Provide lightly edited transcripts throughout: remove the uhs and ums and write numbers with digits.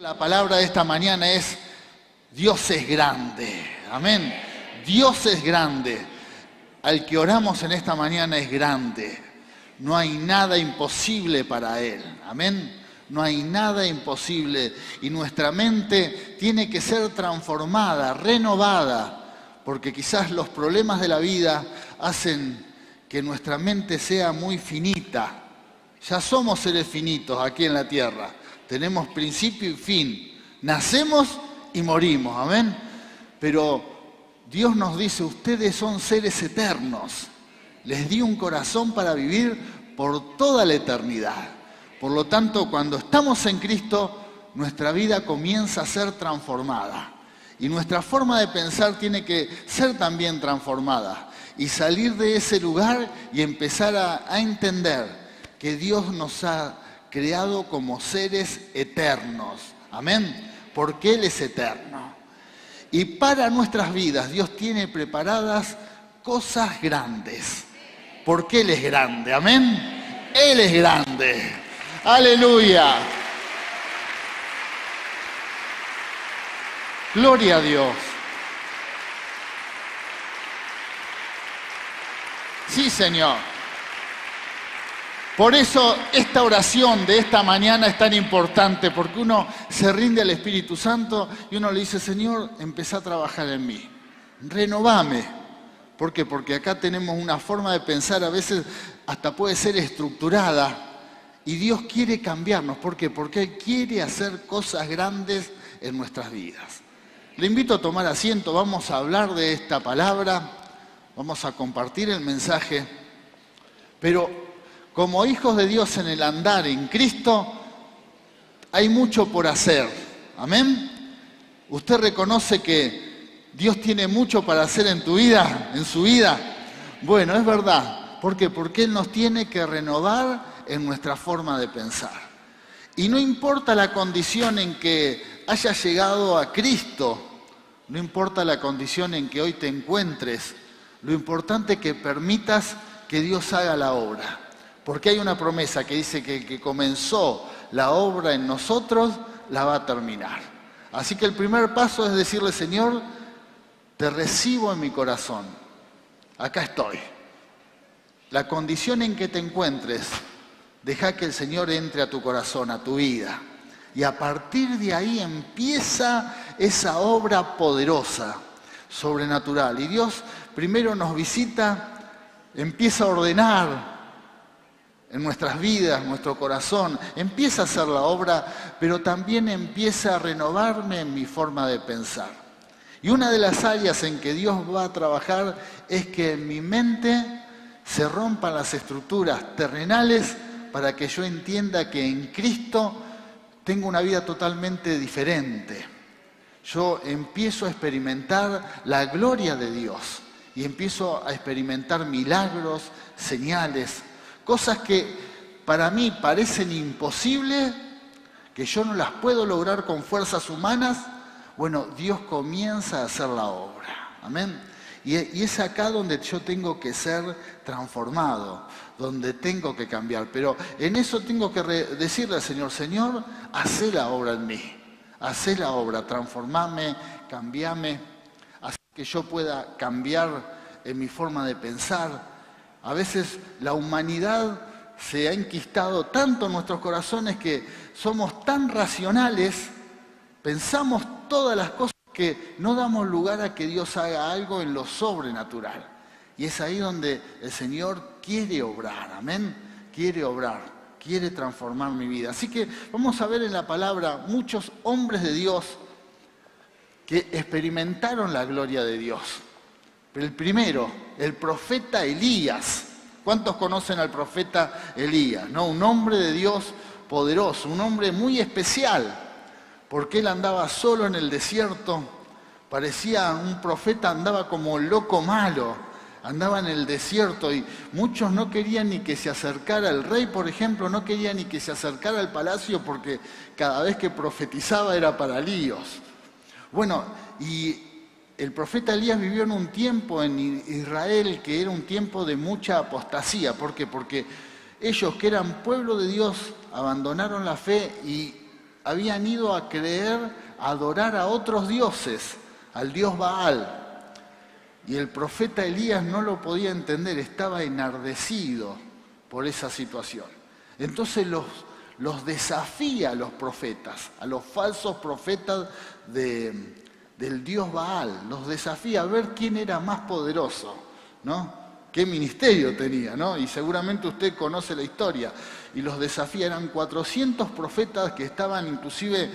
La palabra de esta mañana es Dios es grande. Amén. Dios es grande. Al que oramos en esta mañana es grande. No hay nada imposible para Él. Amén. No hay nada imposible. Y nuestra mente tiene que ser transformada, renovada, porque quizás los problemas de la vida hacen que nuestra mente sea muy finita. Ya somos seres finitos aquí en la tierra. Tenemos principio y fin. Nacemos y morimos, amén. Pero Dios nos dice, ustedes son seres eternos. Les di un corazón para vivir por toda la eternidad. Por lo tanto, cuando estamos en Cristo, nuestra vida comienza a ser transformada. Y nuestra forma de pensar tiene que ser también transformada. Y salir de ese lugar y empezar a entender que Dios nos ha creado como seres eternos. Amén. Porque Él es eterno. Y para nuestras vidas Dios tiene preparadas cosas grandes. Porque Él es grande. Amén. Él es grande. Aleluya. Gloria a Dios. Sí, Señor. Por eso esta oración de esta mañana es tan importante, porque uno se rinde al Espíritu Santo y uno le dice, Señor, empezá a trabajar en mí, renovame. ¿Por qué? Porque acá tenemos una forma de pensar, a veces hasta puede ser estructurada, y Dios quiere cambiarnos. ¿Por qué? Porque Él quiere hacer cosas grandes en nuestras vidas. Le invito a tomar asiento, vamos a hablar de esta palabra, vamos a compartir el mensaje, pero como hijos de Dios en el andar en Cristo, hay mucho por hacer. Amén. ¿Usted reconoce que Dios tiene mucho para hacer en tu vida, en su vida? Bueno, es verdad. ¿Por qué? Porque Él nos tiene que renovar en nuestra forma de pensar. Y no importa la condición en que hayas llegado a Cristo, no importa la condición en que hoy te encuentres, lo importante es que permitas que Dios haga la obra. Porque hay una promesa que dice que el que comenzó la obra en nosotros, la va a terminar. Así que el primer paso es decirle, Señor, te recibo en mi corazón. Acá estoy. La condición en que te encuentres, deja que el Señor entre a tu corazón, a tu vida. Y a partir de ahí empieza esa obra poderosa, sobrenatural. Y Dios primero nos visita, empieza a ordenar en nuestras vidas, nuestro corazón, empieza a hacer la obra, pero también empieza a renovarme en mi forma de pensar. Y una de las áreas en que Dios va a trabajar es que en mi mente se rompan las estructuras terrenales para que yo entienda que en Cristo tengo una vida totalmente diferente. Yo empiezo a experimentar la gloria de Dios y empiezo a experimentar milagros, señales, cosas que para mí parecen imposibles, que yo no las puedo lograr con fuerzas humanas. Bueno, Dios comienza a hacer la obra. Amén. Y es acá donde yo tengo que ser transformado, donde tengo que cambiar. Pero en eso tengo que decirle al Señor, Señor, hacé la obra en mí. Hacé la obra, transformame, cambiame, así que yo pueda cambiar en mi forma de pensar. A veces la humanidad se ha enquistado tanto en nuestros corazones que somos tan racionales, pensamos todas las cosas que no damos lugar a que Dios haga algo en lo sobrenatural. Y es ahí donde el Señor quiere obrar, amén, quiere obrar, quiere transformar mi vida. Así que vamos a ver en la palabra muchos hombres de Dios que experimentaron la gloria de Dios. Pero el primero, el profeta Elías. ¿Cuántos conocen al profeta Elías? ¿No? Un hombre de Dios poderoso, un hombre muy especial, porque él andaba solo en el desierto, parecía un profeta, andaba como loco malo, andaba en el desierto y muchos no querían ni que se acercara el rey, por ejemplo, no querían ni que se acercara al palacio porque cada vez que profetizaba era para líos. Bueno, y el profeta Elías vivió en un tiempo en Israel que era un tiempo de mucha apostasía. ¿Por qué? Porque ellos que eran pueblo de Dios abandonaron la fe y habían ido a creer, a adorar a otros dioses, al dios Baal. Y el profeta Elías no lo podía entender, estaba enardecido por esa situación. Entonces los desafía a los profetas, a los falsos profetas del dios Baal, los desafía a ver quién era más poderoso, ¿no? Qué ministerio tenía, ¿no? Y seguramente usted conoce la historia. Y los desafía, eran 400 profetas que estaban inclusive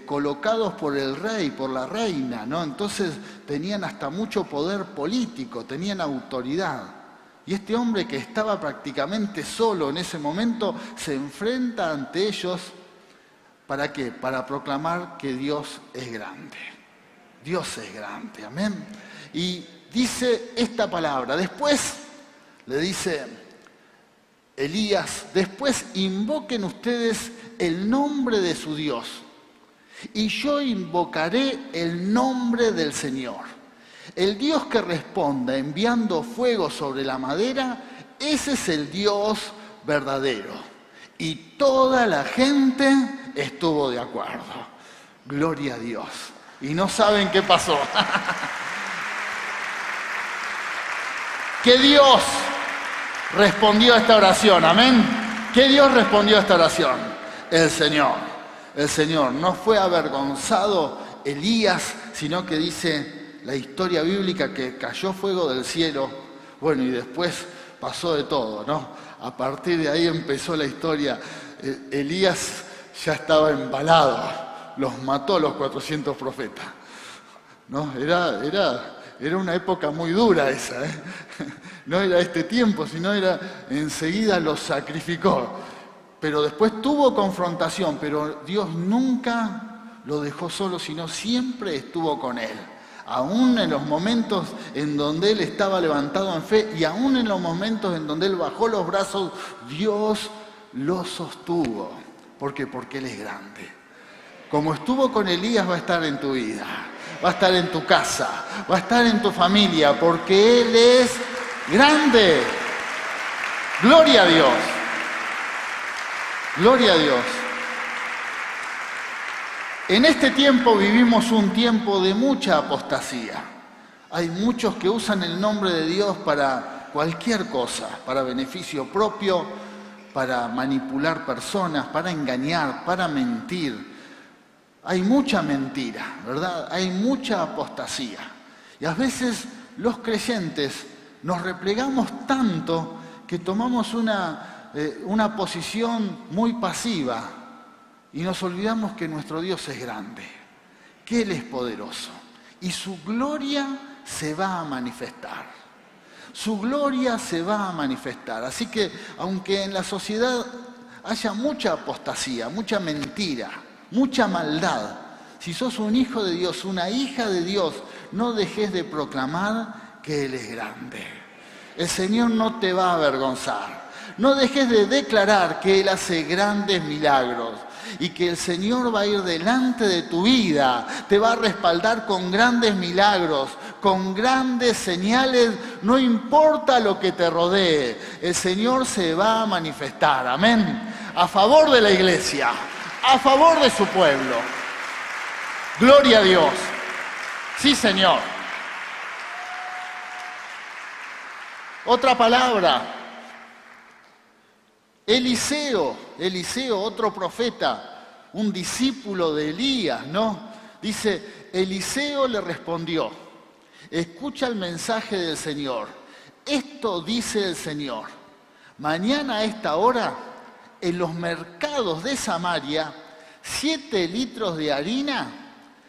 colocados por el rey, por la reina, ¿no? Entonces tenían hasta mucho poder político, tenían autoridad. Y este hombre que estaba prácticamente solo en ese momento se enfrenta ante ellos, ¿para qué? Para proclamar que Dios es grande. Dios es grande, amén. Y dice esta palabra, después le dice Elías, después invoquen ustedes el nombre de su Dios y yo invocaré el nombre del Señor. El Dios que responda enviando fuego sobre la madera, ese es el Dios verdadero. Y toda la gente estuvo de acuerdo. Gloria a Dios. Y no saben qué pasó. Que Dios respondió a esta oración, amén. ¿Qué Dios respondió a esta oración? El Señor. El Señor. No fue avergonzado Elías, sino que dice la historia bíblica que cayó fuego del cielo. Bueno, y después pasó de todo, ¿no? A partir de ahí empezó la historia. Elías ya estaba embalado, los mató los 400 profetas, ¿no? Era una época muy dura esa, ¿eh? No era este tiempo, sino enseguida los sacrificó. Pero después tuvo confrontación, pero Dios nunca lo dejó solo, sino siempre estuvo con él. Aún en los momentos en donde él estaba levantado en fe y aún en los momentos en donde él bajó los brazos, Dios lo sostuvo. ¿Por qué? Porque él es grande. Como estuvo con Elías, va a estar en tu vida, va a estar en tu casa, va a estar en tu familia, porque él es grande. Gloria a Dios. Gloria a Dios. En este tiempo vivimos un tiempo de mucha apostasía. Hay muchos que usan el nombre de Dios para cualquier cosa, para beneficio propio, para manipular personas, para engañar, para mentir. Hay mucha mentira, ¿verdad? Hay mucha apostasía. Y a veces los creyentes nos replegamos tanto que tomamos una posición muy pasiva y nos olvidamos que nuestro Dios es grande, que Él es poderoso y su gloria se va a manifestar. Su gloria se va a manifestar. Así que aunque en la sociedad haya mucha apostasía, mucha mentira, mucha maldad, si sos un hijo de Dios, una hija de Dios, no dejes de proclamar que Él es grande. El Señor no te va a avergonzar. No dejes de declarar que Él hace grandes milagros y que el Señor va a ir delante de tu vida, te va a respaldar con grandes milagros, con grandes señales, no importa lo que te rodee, el Señor se va a manifestar, amén, a favor de la iglesia, a favor de su pueblo. Gloria a Dios. Sí, Señor. Otra palabra. Eliseo, otro profeta, un discípulo de Elías, ¿no? Dice, Eliseo le respondió, escucha el mensaje del Señor. Esto dice el Señor, mañana a esta hora, en los mercados de Samaria, 7 litros de harina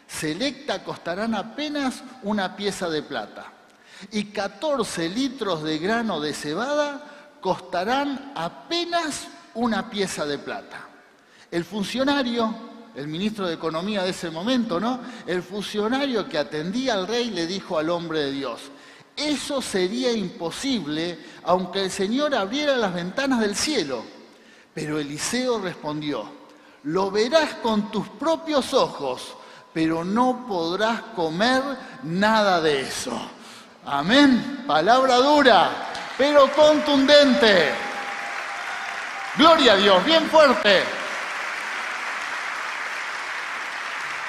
selecta costarán apenas una pieza de plata y 14 litros de grano de cebada costarán apenas una pieza de plata. El funcionario, el ministro de Economía de ese momento, ¿no? El funcionario que atendía al rey le dijo al hombre de Dios, eso sería imposible aunque el Señor abriera las ventanas del cielo. Pero Eliseo respondió, lo verás con tus propios ojos, pero no podrás comer nada de eso. Amén. Palabra dura, pero contundente. Gloria a Dios, bien fuerte.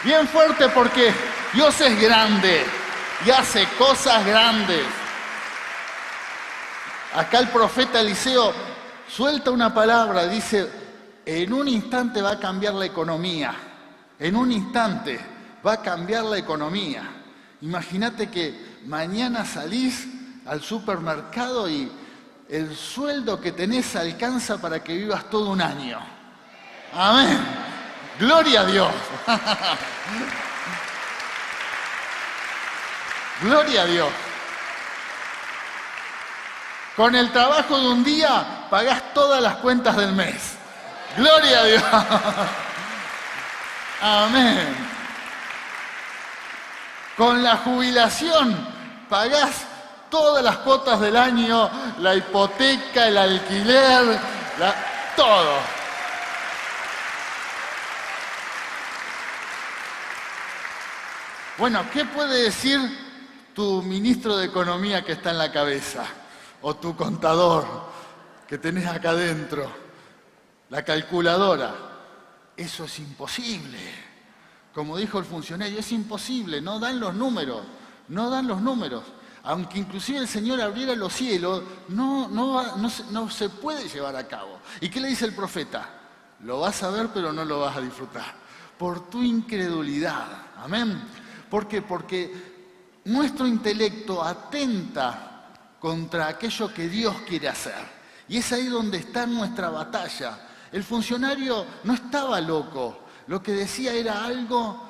Bien fuerte porque Dios es grande y hace cosas grandes. Acá el profeta Eliseo suelta una palabra, dice, en un instante va a cambiar la economía. En un instante va a cambiar la economía. Imagínate que mañana salís al supermercado y el sueldo que tenés alcanza para que vivas todo un año. Amén. Gloria a Dios. Gloria a Dios. Con el trabajo de un día pagás todas las cuentas del mes. Gloria a Dios. Amén. Con la jubilación pagás todas las cuotas del año, la hipoteca, el alquiler, todo. Bueno, ¿qué puede decir tu ministro de Economía que está en la cabeza? O tu contador que tenés acá adentro, la calculadora. Eso es imposible. Como dijo el funcionario, es imposible, no dan los números, no dan los números. Aunque inclusive el Señor abriera los cielos, no se puede llevar a cabo. ¿Y qué le dice el profeta? Lo vas a ver, pero no lo vas a disfrutar. Por tu incredulidad. Amén. ¿Por qué? Porque nuestro intelecto atenta contra aquello que Dios quiere hacer. Y es ahí donde está nuestra batalla. El funcionario no estaba loco, lo que decía era algo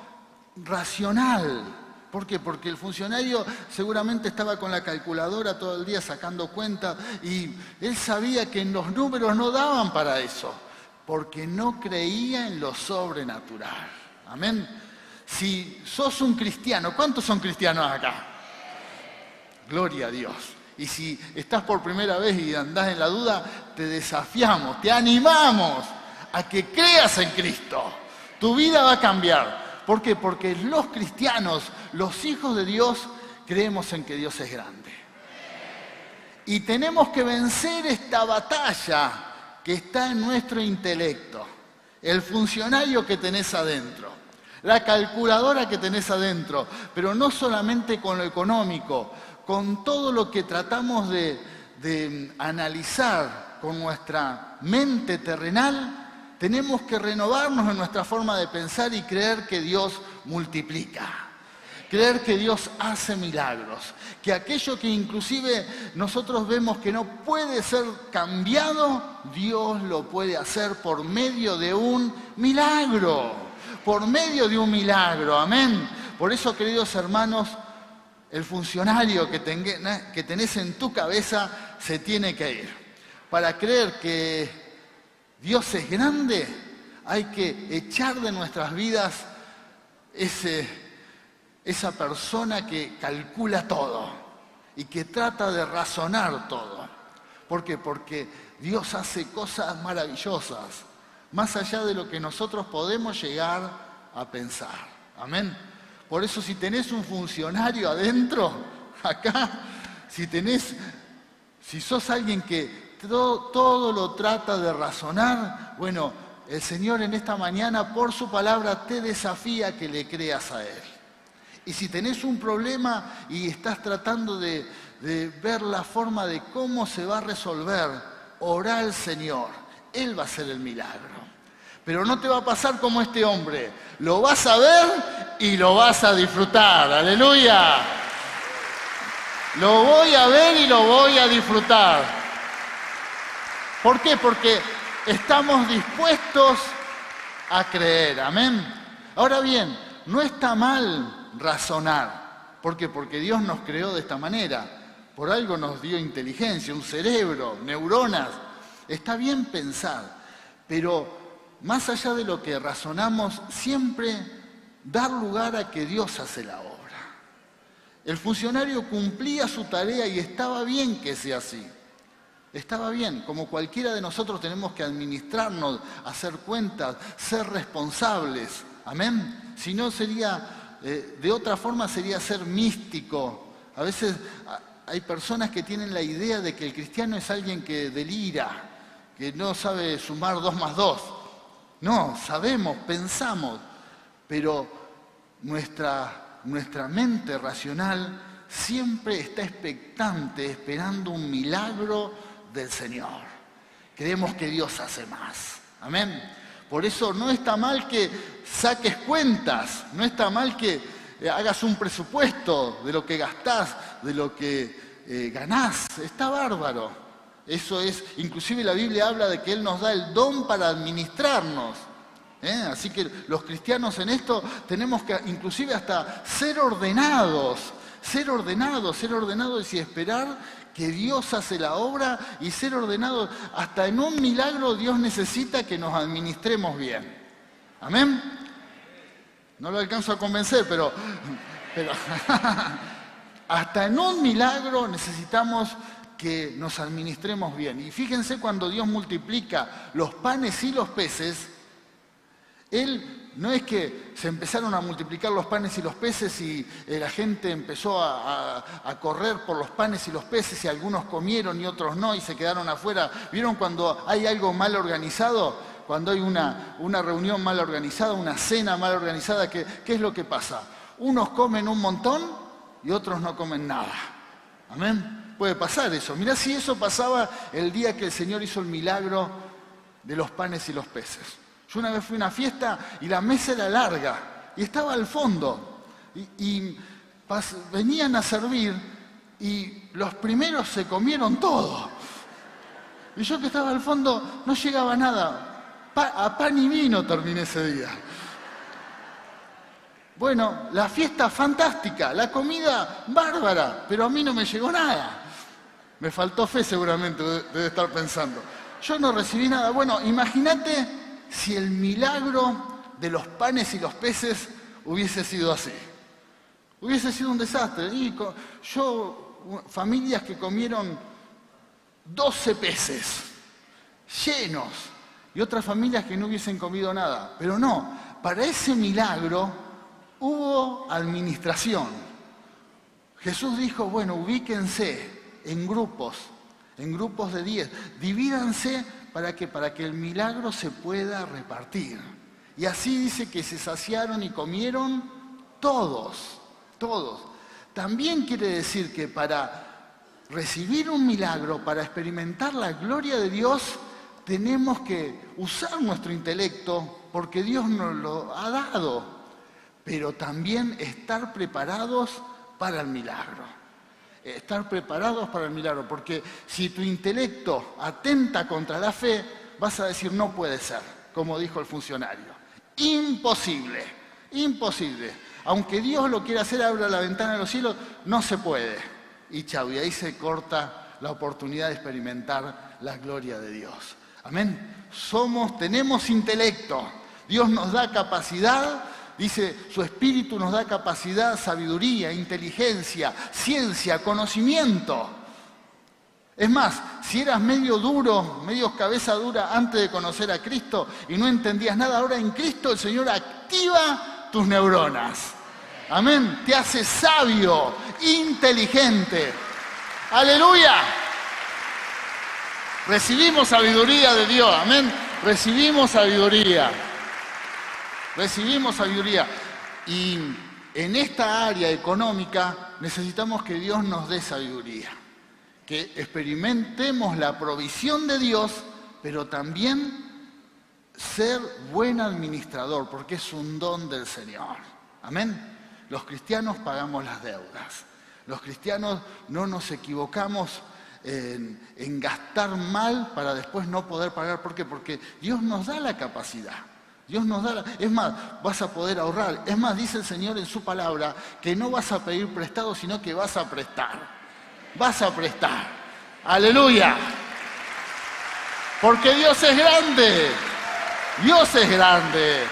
racional. ¿Por qué? Porque el funcionario seguramente estaba con la calculadora todo el día sacando cuentas y él sabía que los números no daban para eso, porque no creía en lo sobrenatural. Amén. Si sos un cristiano, ¿cuántos son cristianos acá? Gloria a Dios. Y si estás por primera vez y andás en la duda, te desafiamos, te animamos a que creas en Cristo. Tu vida va a cambiar. ¿Por qué? Porque los cristianos, los hijos de Dios, creemos en que Dios es grande. Y tenemos que vencer esta batalla que está en nuestro intelecto. El funcionario que tenés adentro. La calculadora que tenés adentro. Pero no solamente con lo económico, con todo lo que tratamos de analizar con nuestra mente terrenal, tenemos que renovarnos en nuestra forma de pensar y creer que Dios multiplica, creer que Dios hace milagros, que aquello que inclusive nosotros vemos que no puede ser cambiado, Dios lo puede hacer por medio de un milagro, por medio de un milagro, amén. Por eso, queridos hermanos, el funcionario que tenés en tu cabeza se tiene que ir. Para creer que Dios es grande, hay que echar de nuestras vidas esa persona que calcula todo y que trata de razonar todo. ¿Por qué? Porque Dios hace cosas maravillosas, más allá de lo que nosotros podemos llegar a pensar. Amén. Por eso si tenés un funcionario adentro, acá, si sos alguien que todo lo trata de razonar, bueno, el Señor en esta mañana por su palabra te desafía a que le creas a Él. Y si tenés un problema y estás tratando de ver la forma de cómo se va a resolver, orá al Señor, Él va a hacer el milagro. Pero no te va a pasar como este hombre. Lo vas a ver y lo vas a disfrutar. ¡Aleluya! Lo voy a ver y lo voy a disfrutar. ¿Por qué? Porque estamos dispuestos a creer. Amén. Ahora bien, no está mal razonar. ¿Por qué? Porque Dios nos creó de esta manera. Por algo nos dio inteligencia, un cerebro, neuronas. Está bien pensar, pero más allá de lo que razonamos, siempre dar lugar a que Dios hace la obra. El funcionario cumplía su tarea y estaba bien que sea así. Estaba bien, como cualquiera de nosotros tenemos que administrarnos, hacer cuentas, ser responsables. Amén. Si no sería, de otra forma sería ser místico. A veces hay personas que tienen la idea de que el cristiano es alguien que delira, que no sabe sumar 2 más 2. No, sabemos, pensamos, pero nuestra mente racional siempre está expectante, esperando un milagro del Señor. Creemos que Dios hace más. Amén. Por eso no está mal que saques cuentas, no está mal que hagas un presupuesto de lo que gastás, de lo que ganás. Está bárbaro. Eso es, inclusive la Biblia habla de que Él nos da el don para administrarnos. Así que los cristianos en esto tenemos que inclusive hasta ser ordenados y esperar que Dios hace la obra y ser ordenados. Hasta en un milagro Dios necesita que nos administremos bien. ¿Amén? No lo alcanzo a convencer, pero hasta en un milagro necesitamos que nos administremos bien. Y fíjense, cuando Dios multiplica los panes y los peces, Él no es que se empezaron a multiplicar los panes y los peces y la gente empezó a correr por los panes y los peces y algunos comieron y otros no y se quedaron afuera. ¿Vieron cuando hay algo mal organizado? Cuando hay una reunión mal organizada, una cena mal organizada, ¿qué es lo que pasa? Unos comen un montón y otros no comen nada. ¿Amén? Puede pasar eso. Mirá si eso pasaba el día que el Señor hizo el milagro de los panes y los peces. Yo una vez fui a una fiesta y la mesa era larga y estaba al fondo y venían a servir y los primeros se comieron todo. Y yo que estaba al fondo no llegaba nada. A pan y vino terminé ese día. Bueno, la fiesta fantástica, la comida bárbara, pero a mí no me llegó nada. Me faltó fe seguramente, debe estar pensando. Yo no recibí nada. Bueno, imagínate si el milagro de los panes y los peces hubiese sido así. Hubiese sido un desastre. Y familias que comieron 12 peces llenos y otras familias que no hubiesen comido nada. Pero no, para ese milagro hubo administración. Jesús dijo, bueno, ubíquense en grupos de 10, divídanse para que el milagro se pueda repartir. Y así dice que se saciaron y comieron todos. También quiere decir que para recibir un milagro, para experimentar la gloria de Dios, tenemos que usar nuestro intelecto porque Dios nos lo ha dado, pero también estar preparados para el milagro. Estar preparados para el milagro, porque si tu intelecto atenta contra la fe, vas a decir no puede ser, como dijo el funcionario. Imposible. Aunque Dios lo quiera hacer, abra la ventana de los cielos, no se puede. Y chau, y ahí se corta la oportunidad de experimentar la gloria de Dios. Amén. Tenemos intelecto. Dios nos da capacidad. Dice, su Espíritu nos da capacidad, sabiduría, inteligencia, ciencia, conocimiento. Es más, si eras medio duro, medio cabeza dura antes de conocer a Cristo y no entendías nada, ahora en Cristo el Señor activa tus neuronas. Amén. Te hace sabio, inteligente. ¡Aleluya! Recibimos sabiduría de Dios. Amén. Recibimos sabiduría. Y en esta área económica necesitamos que Dios nos dé sabiduría, que experimentemos la provisión de Dios, pero también ser buen administrador, porque es un don del Señor. Amén. Los cristianos pagamos las deudas. Los cristianos no nos equivocamos en gastar mal para después no poder pagar. ¿Por qué? Porque Dios nos da la capacidad. Es más, vas a poder ahorrar. Es más, dice el Señor en su palabra que no vas a pedir prestado, sino que vas a prestar. Vas a prestar. ¡Aleluya! Porque Dios es grande. Dios es grande.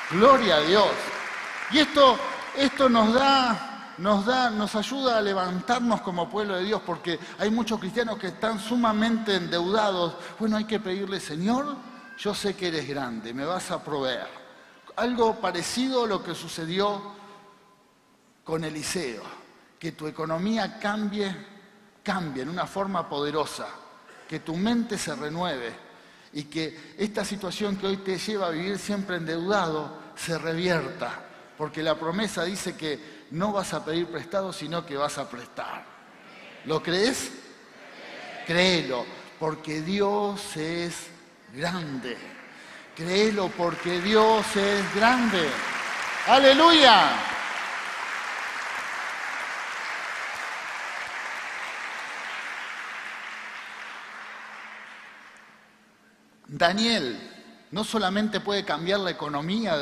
Gloria a Dios. Y esto nos ayuda a levantarnos como pueblo de Dios, porque hay muchos cristianos que están sumamente endeudados. Bueno, hay que pedirle, Señor, yo sé que eres grande, me vas a proveer. Algo parecido a lo que sucedió con Eliseo, que tu economía cambie en una forma poderosa, que tu mente se renueve y que esta situación que hoy te lleva a vivir siempre endeudado se revierta, porque la promesa dice que no vas a pedir prestado, sino que vas a prestar. ¿Lo crees? Créelo, porque Dios es grande. Créelo, porque Dios es grande. ¡Aleluya! Daniel no solamente puede cambiar la economía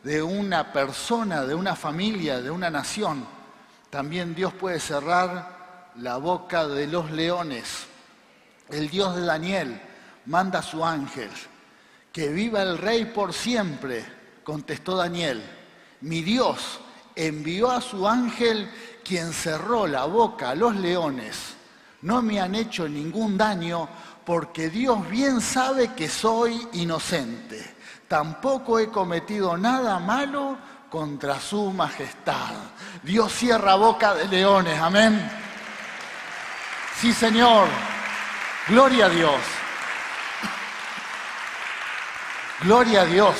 de una persona, de una familia, de una nación, también Dios puede cerrar la boca de los leones. El Dios de Daniel manda a su ángel. Que viva el rey por siempre, contestó Daniel. Mi Dios envió a su ángel quien cerró la boca a los leones. No me han hecho ningún daño porque Dios bien sabe que soy inocente. Tampoco he cometido nada malo contra su majestad. Dios cierra boca de leones, amén. Sí, Señor. Gloria a Dios. Gloria a Dios.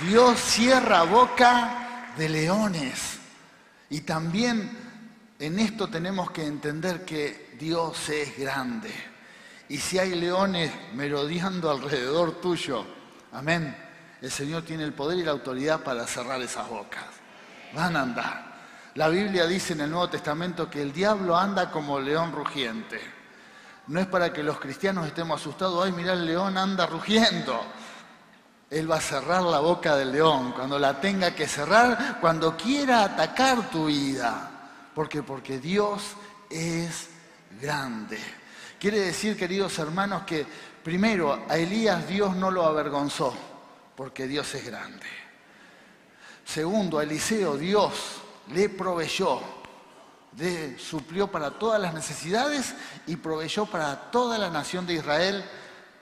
Dios cierra boca de leones. Y también en esto tenemos que entender que Dios es grande. Y si hay leones merodeando alrededor tuyo, amén, el Señor tiene el poder y la autoridad para cerrar esas bocas. Van a andar. La Biblia dice en el Nuevo Testamento que el diablo anda como león rugiente. No es para que los cristianos estemos asustados. Ay, mirá, el león anda rugiendo. Él va a cerrar la boca del león cuando la tenga que cerrar, cuando quiera atacar tu vida. ¿Por qué? Porque Dios es grande. Quiere decir, queridos hermanos, que primero a Elías Dios no lo avergonzó, porque Dios es grande. Segundo, a Eliseo Dios le proveyó, suplió para todas las necesidades y proveyó para toda la nación de Israel,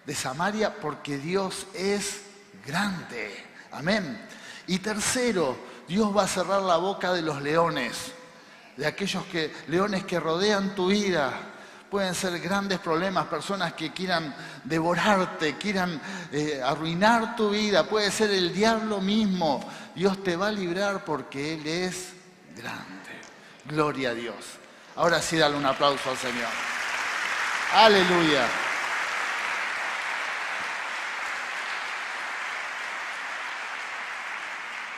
de Samaria, porque Dios es grande. Amén. Y tercero, Dios va a cerrar la boca de los leones, de aquellos leones que rodean tu vida. Pueden ser grandes problemas, personas que quieran devorarte, quieran arruinar tu vida. Puede ser el diablo mismo. Dios te va a librar porque Él es grande. Gloria a Dios. Ahora sí, dale un aplauso al Señor. Aleluya.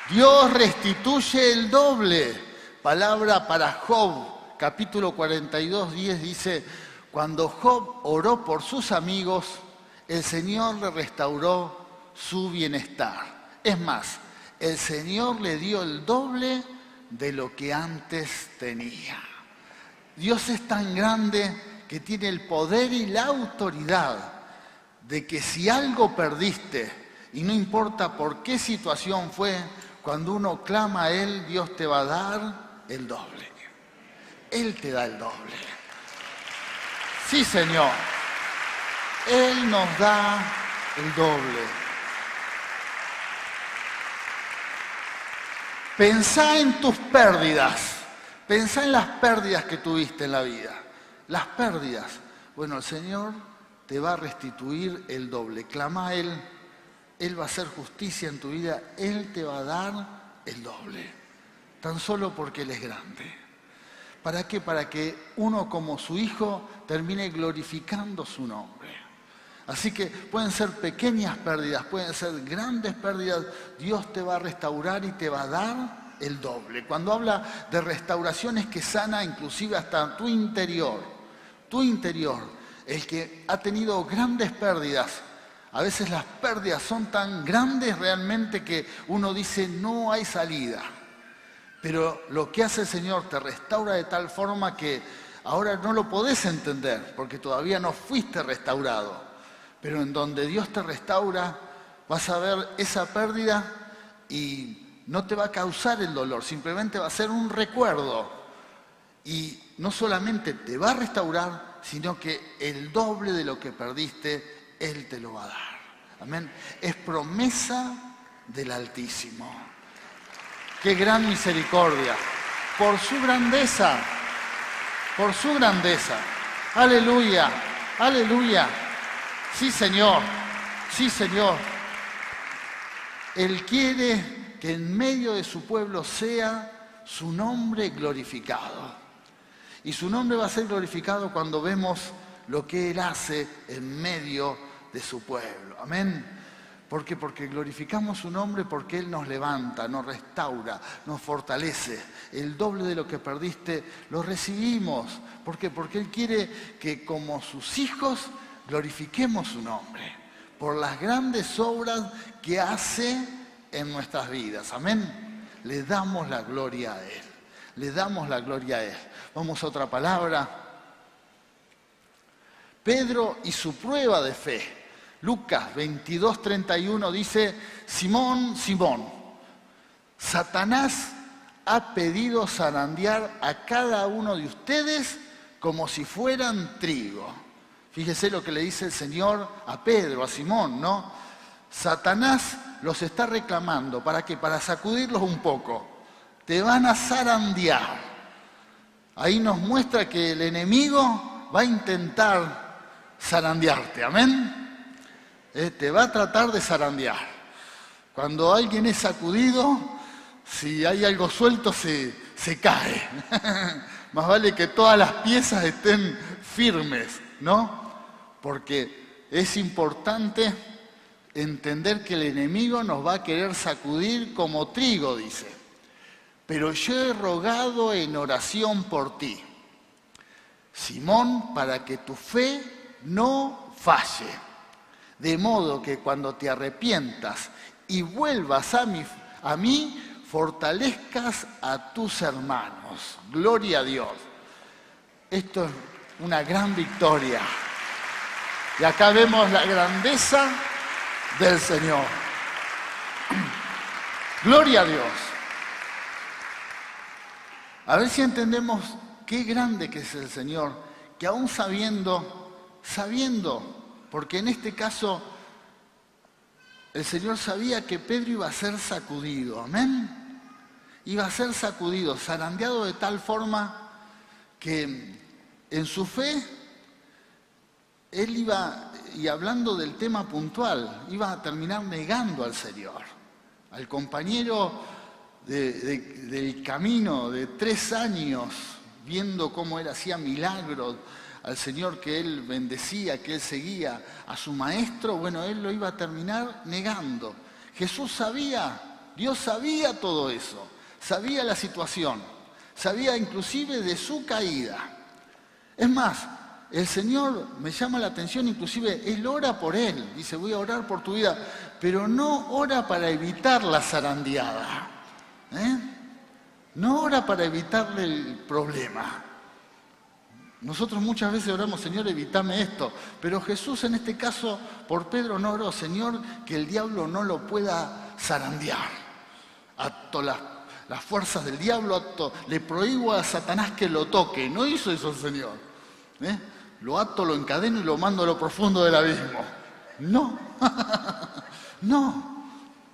Dios restituye el doble. Palabra para Job, capítulo 42, 10 dice: cuando Job oró por sus amigos, el Señor le restauró su bienestar. Es más, el Señor le dio el doble de lo que antes tenía. Dios es tan grande que tiene el poder y la autoridad de que si algo perdiste, y no importa por qué situación fue, cuando uno clama a Él, Dios te va a dar el doble. Él te da el doble. Sí, Señor. Él nos da el doble. Pensá en tus pérdidas. Pensá en las pérdidas que tuviste en la vida. Las pérdidas. Bueno, el Señor te va a restituir el doble. Clama a Él. Él va a hacer justicia en tu vida. Él te va a dar el doble. Tan solo porque Él es grande. ¿Para qué? Para que uno como su hijo termine glorificando su nombre. Así que pueden ser pequeñas pérdidas, pueden ser grandes pérdidas. Dios te va a restaurar y te va a dar el doble. Cuando habla de restauración es que sana inclusive hasta tu interior. Tu interior, el que ha tenido grandes pérdidas. A veces las pérdidas son tan grandes realmente que uno dice no hay salida. Pero lo que hace el Señor te restaura de tal forma que ahora no lo podés entender, porque todavía no fuiste restaurado. Pero en donde Dios te restaura, vas a ver esa pérdida y no te va a causar el dolor, simplemente va a ser un recuerdo. Y no solamente te va a restaurar, sino que el doble de lo que perdiste, Él te lo va a dar. Amén. Es promesa del Altísimo. ¡Qué gran misericordia! Por su grandeza, por su grandeza. ¡Aleluya! ¡Aleluya! Sí, Señor. Sí, Señor. Él quiere que en medio de su pueblo sea su nombre glorificado. Y su nombre va a ser glorificado cuando vemos lo que Él hace en medio de su pueblo. Amén. ¿Por qué? Porque glorificamos su nombre porque Él nos levanta, nos restaura, nos fortalece. El doble de lo que perdiste lo recibimos. ¿Por qué? Porque Él quiere que como sus hijos glorifiquemos su nombre por las grandes obras que hace en nuestras vidas. Amén. Le damos la gloria a Él. Le damos la gloria a Él. Vamos a otra palabra. Pedro y su prueba de fe. Lucas 22:31 dice: Simón, Simón, Satanás ha pedido zarandear a cada uno de ustedes como si fueran trigo. Fíjese lo que le dice el Señor a Pedro, a Simón, ¿no? Satanás los está reclamando. ¿Para qué? Para sacudirlos un poco. Te van a zarandear. Ahí nos muestra que el enemigo va a intentar zarandearte. Amén. Te va a tratar de zarandear. Cuando alguien es sacudido, si hay algo suelto, se cae. Más vale que todas las piezas estén firmes, ¿no? Porque es importante entender que el enemigo nos va a querer sacudir como trigo, dice. Pero yo he rogado en oración por ti, Simón, para que tu fe no falle. De modo que cuando te arrepientas y vuelvas a mí, fortalezcas a tus hermanos. Gloria a Dios. Esto es una gran victoria. Y acá vemos la grandeza del Señor. Gloria a Dios. A ver si entendemos qué grande que es el Señor, que aún sabiendo, porque en este caso el Señor sabía que Pedro iba a ser sacudido, amén. Iba a ser sacudido, zarandeado de tal forma que en su fe él iba, y hablando del tema puntual, iba a terminar negando al Señor, al compañero del camino de 3 años, viendo cómo él hacía milagros, al Señor que él bendecía, que él seguía, a su maestro, bueno, él lo iba a terminar negando. Jesús sabía, Dios sabía todo eso, sabía la situación, sabía inclusive de su caída. Es más, el Señor me llama la atención, inclusive Él ora por él, dice, voy a orar por tu vida, pero no ora para evitar la zarandeada, no ora para evitarle el problema. Nosotros muchas veces oramos, Señor, evítame esto, pero Jesús en este caso por Pedro no oró, Señor, que el diablo no lo pueda zarandear. Ato las fuerzas del diablo, le prohíbo a Satanás que lo toque. No hizo eso el Señor. Lo ato, lo encadeno y lo mando a lo profundo del abismo. No,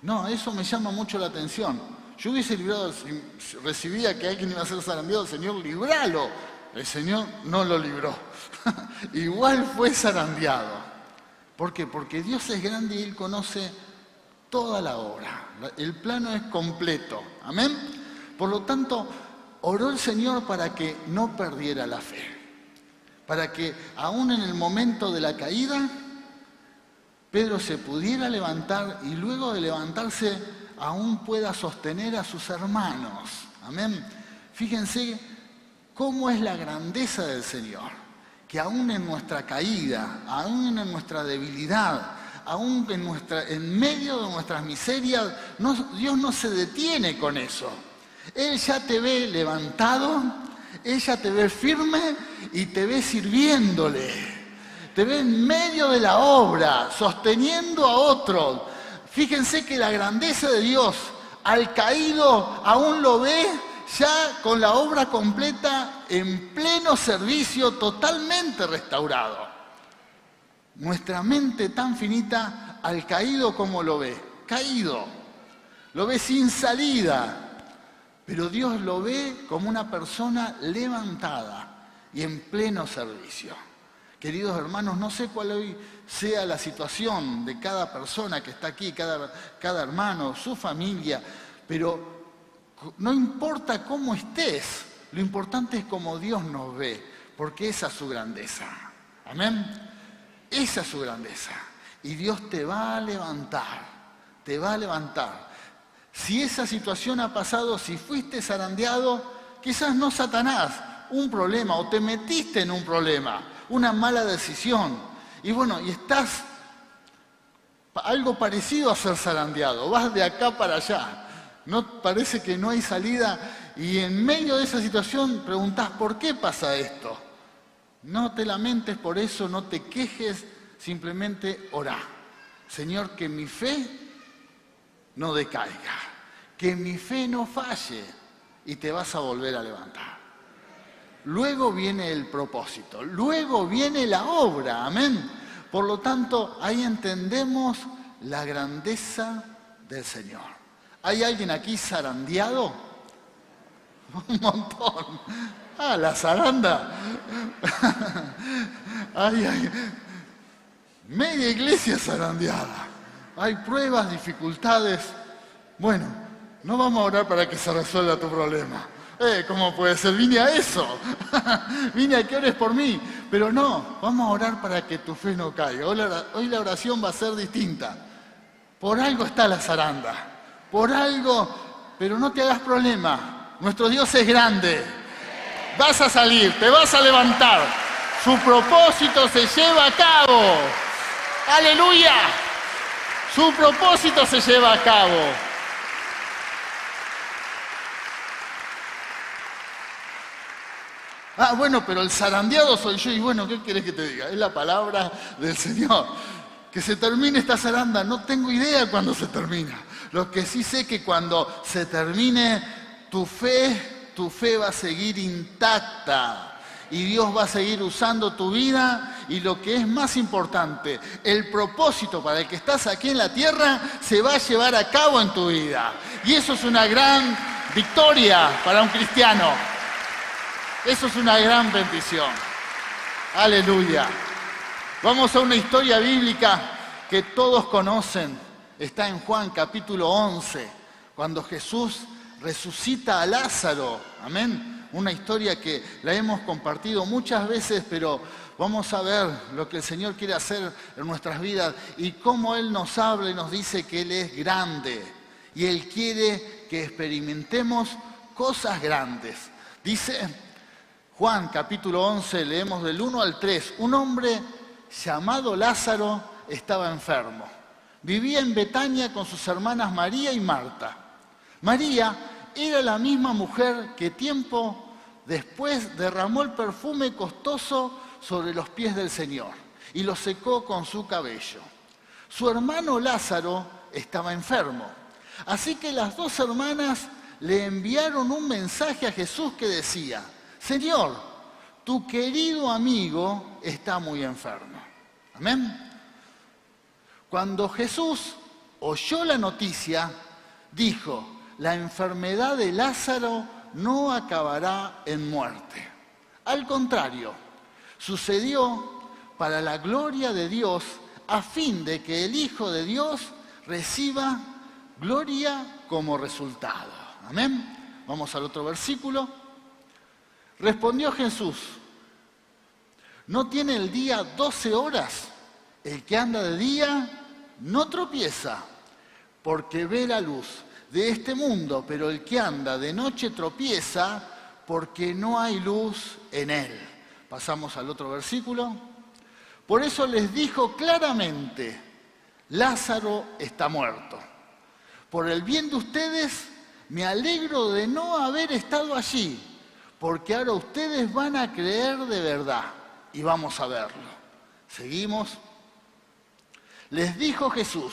no, eso me llama mucho la atención. Yo hubiese librado, si recibía que alguien iba a ser zarandeado, Señor, libralo. El Señor no lo libró. Igual fue zarandeado. ¿Por qué? Porque Dios es grande y Él conoce toda la obra. El plano es completo. Amén. Por lo tanto, oró el Señor para que no perdiera la fe. Para que aún en el momento de la caída, Pedro se pudiera levantar y luego de levantarse aún pueda sostener a sus hermanos. Amén. Fíjense cómo es la grandeza del Señor, que aún en nuestra caída, aún en nuestra debilidad, aún en medio de nuestras miserias, Dios no se detiene con eso. Él ya te ve levantado, Él ya te ve firme y te ve sirviéndole. Te ve en medio de la obra, sosteniendo a otros. Fíjense que la grandeza de Dios, al caído aún lo ve ya con la obra completa, en pleno servicio, totalmente restaurado. Nuestra mente tan finita, al caído, ¿cómo lo ve? Caído. Lo ve sin salida. Pero Dios lo ve como una persona levantada y en pleno servicio. Queridos hermanos, no sé cuál hoy sea la situación de cada persona que está aquí, cada hermano, su familia, pero no importa cómo estés, lo importante es cómo Dios nos ve, porque esa es su grandeza. Amén. Esa es su grandeza. Y Dios te va a levantar, te va a levantar. Si esa situación ha pasado, si fuiste zarandeado, quizás no Satanás, un problema, o te metiste en un problema, una mala decisión. Y bueno, y estás algo parecido a ser zarandeado, vas de acá para allá. No parece que no hay salida y en medio de esa situación preguntás, ¿por qué pasa esto? No te lamentes por eso, no te quejes, simplemente orá. Señor, que mi fe no decaiga, que mi fe no falle y te vas a volver a levantar. Luego viene el propósito, luego viene la obra, amén. Por lo tanto, ahí entendemos la grandeza del Señor. ¿Hay alguien aquí zarandeado? Un montón. Ah, la zaranda. Ay. Media iglesia zarandeada. Hay pruebas, dificultades. Bueno, no vamos a orar para que se resuelva tu problema. ¿Cómo puede ser? Vine a eso. Vine a que ores por mí. Pero no, vamos a orar para que tu fe no caiga. Hoy la oración va a ser distinta. Por algo está la zaranda. Por algo, pero no te hagas problema. Nuestro Dios es grande. Vas a salir, te vas a levantar. Su propósito se lleva a cabo. ¡Aleluya! Su propósito se lleva a cabo. Ah, bueno, pero el zarandeado soy yo. Y bueno, ¿qué querés que te diga? Es la palabra del Señor. Que se termine esta zaranda, no tengo idea cuándo se termina. Lo que sí sé que cuando se termine tu fe va a seguir intacta. Y Dios va a seguir usando tu vida y lo que es más importante, el propósito para el que estás aquí en la tierra se va a llevar a cabo en tu vida. Y eso es una gran victoria para un cristiano. Eso es una gran bendición. Aleluya. Vamos a una historia bíblica que todos conocen. Está en Juan capítulo 11, cuando Jesús resucita a Lázaro. Amén. Una historia que la hemos compartido muchas veces, pero vamos a ver lo que el Señor quiere hacer en nuestras vidas y cómo Él nos habla y nos dice que Él es grande. Y Él quiere que experimentemos cosas grandes. Dice Juan capítulo 11, leemos del 1 al 3. Un hombre llamado Lázaro estaba enfermo. Vivía en Betania con sus hermanas María y Marta. María era la misma mujer que tiempo después derramó el perfume costoso sobre los pies del Señor y lo secó con su cabello. Su hermano Lázaro estaba enfermo. Así que las dos hermanas le enviaron un mensaje a Jesús que decía: Señor, tu querido amigo está muy enfermo. Amén. Cuando Jesús oyó la noticia, dijo: la enfermedad de Lázaro no acabará en muerte. Al contrario, sucedió para la gloria de Dios, a fin de que el Hijo de Dios reciba gloria como resultado. Amén. Vamos al otro versículo. Respondió Jesús: ¿no tiene el día 12 horas? El que anda de día no tropieza, porque ve la luz de este mundo, pero el que anda de noche tropieza, porque no hay luz en él. Pasamos al otro versículo. Por eso les dijo claramente: Lázaro está muerto. Por el bien de ustedes, me alegro de no haber estado allí, porque ahora ustedes van a creer de verdad. Y vamos a verlo. Seguimos. Les dijo Jesús: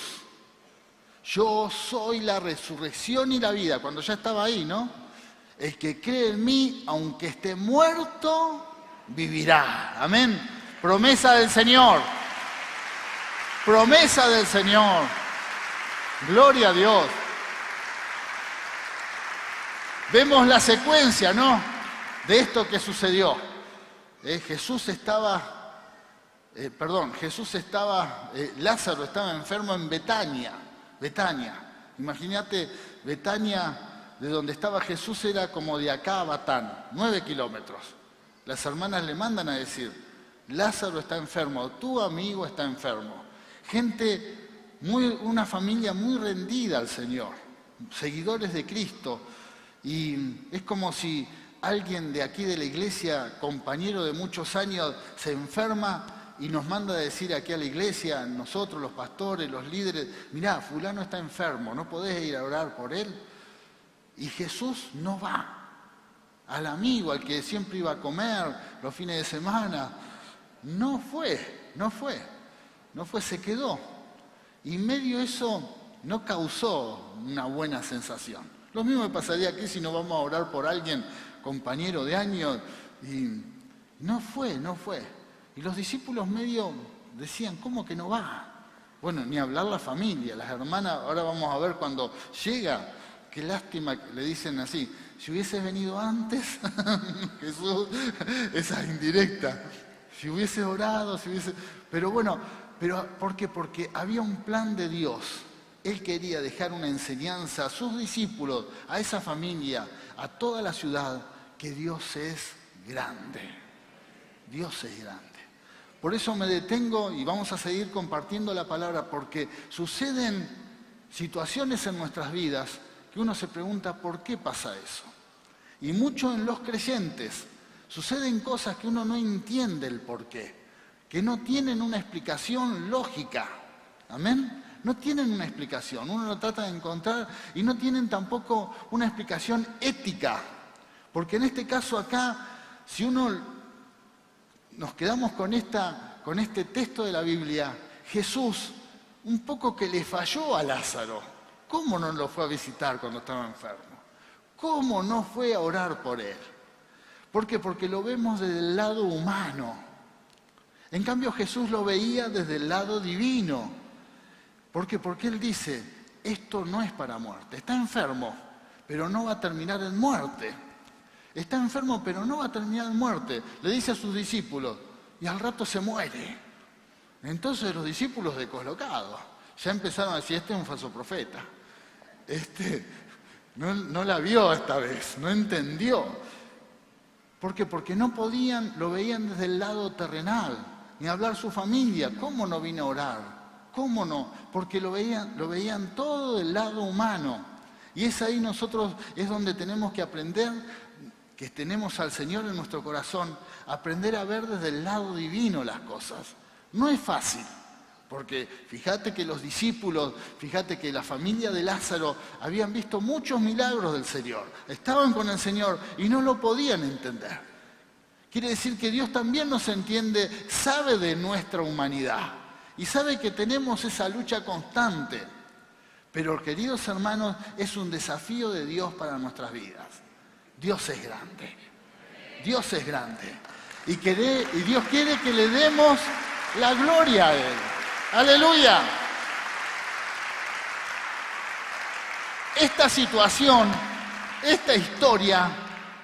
yo soy la resurrección y la vida. Cuando ya estaba ahí, ¿no? El que cree en mí, aunque esté muerto, vivirá. Amén. Promesa del Señor. Promesa del Señor. Gloria a Dios. Vemos la secuencia, ¿no? De esto que sucedió. Jesús estaba Lázaro estaba enfermo en Betania. Imagínate, Betania, de donde estaba Jesús, era como de acá a Batán, 9 kilómetros. Las hermanas le mandan a decir, Lázaro está enfermo, tu amigo está enfermo. Una familia muy rendida al Señor, seguidores de Cristo. Y es como si alguien de aquí de la iglesia, compañero de muchos años, se enferma y nos manda a decir aquí a la iglesia, nosotros los pastores, los líderes, mirá, fulano está enfermo, ¿no podés ir a orar por él? Y Jesús no va. Al amigo, al que siempre iba a comer los fines de semana, no fue, se quedó. Y medio eso no causó una buena sensación. Lo mismo me pasaría aquí si no vamos a orar por alguien, compañero de años, y no fue. Y los discípulos medio decían, ¿cómo que no va? Bueno, ni hablar la familia, las hermanas, ahora vamos a ver cuando llega, qué lástima, le dicen así, si hubieses venido antes, Jesús, esa indirecta, si hubiese orado, Pero bueno, ¿por qué? Porque había un plan de Dios. Él quería dejar una enseñanza a sus discípulos, a esa familia, a toda la ciudad, que Dios es grande. Dios es grande. Por eso me detengo y vamos a seguir compartiendo la palabra, porque suceden situaciones en nuestras vidas que uno se pregunta ¿por qué pasa eso? Y mucho en los creyentes suceden cosas que uno no entiende el por qué, que no tienen una explicación lógica. ¿Amén? No tienen una explicación, uno lo trata de encontrar y no tienen tampoco una explicación ética. Porque en este caso acá, si nos quedamos con este texto de la Biblia, Jesús un poco que le falló a Lázaro. ¿Cómo no lo fue a visitar cuando estaba enfermo? ¿Cómo no fue a orar por él? ¿Por qué? Porque lo vemos desde el lado humano. En cambio Jesús lo veía desde el lado divino. ¿Por qué? Porque Él dice, esto no es para muerte. Está enfermo, pero no va a terminar en muerte. Está enfermo, pero no va a terminar en muerte. Le dice a sus discípulos, y al rato se muere. Entonces los discípulos descolocados ya empezaron a decir, este es un falso profeta. No la vio esta vez, no entendió. ¿Por qué? Porque no podían, lo veían desde el lado terrenal, ni hablar su familia. ¿Cómo no vine a orar? ¿Cómo no? Porque lo veían todo del lado humano. Y es ahí nosotros, es donde tenemos que aprender, que tenemos al Señor en nuestro corazón, aprender a ver desde el lado divino las cosas. No es fácil, porque fíjate que los discípulos, fíjate que la familia de Lázaro habían visto muchos milagros del Señor. Estaban con el Señor y no lo podían entender. Quiere decir que Dios también nos entiende, sabe de nuestra humanidad. Y sabe que tenemos esa lucha constante. Pero, queridos hermanos, es un desafío de Dios para nuestras vidas. Dios es grande. Dios es grande. Y Dios quiere que le demos la gloria a Él. ¡Aleluya! Esta situación, esta historia,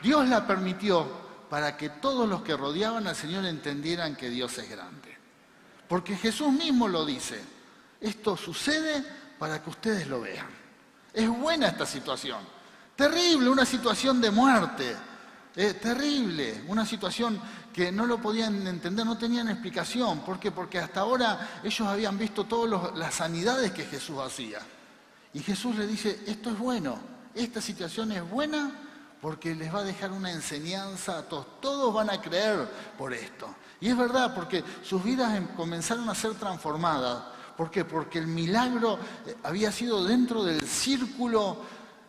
Dios la permitió para que todos los que rodeaban al Señor entendieran que Dios es grande. Porque Jesús mismo lo dice, esto sucede para que ustedes lo vean. Es buena esta situación, terrible, una situación de muerte, terrible, una situación que no lo podían entender, no tenían explicación. ¿Por qué? Porque hasta ahora ellos habían visto todas las sanidades que Jesús hacía. Y Jesús les dice, esto es bueno, esta situación es buena porque les va a dejar una enseñanza a todos. Todos van a creer por esto. Y es verdad, porque sus vidas comenzaron a ser transformadas. ¿Por qué? Porque el milagro había sido dentro del círculo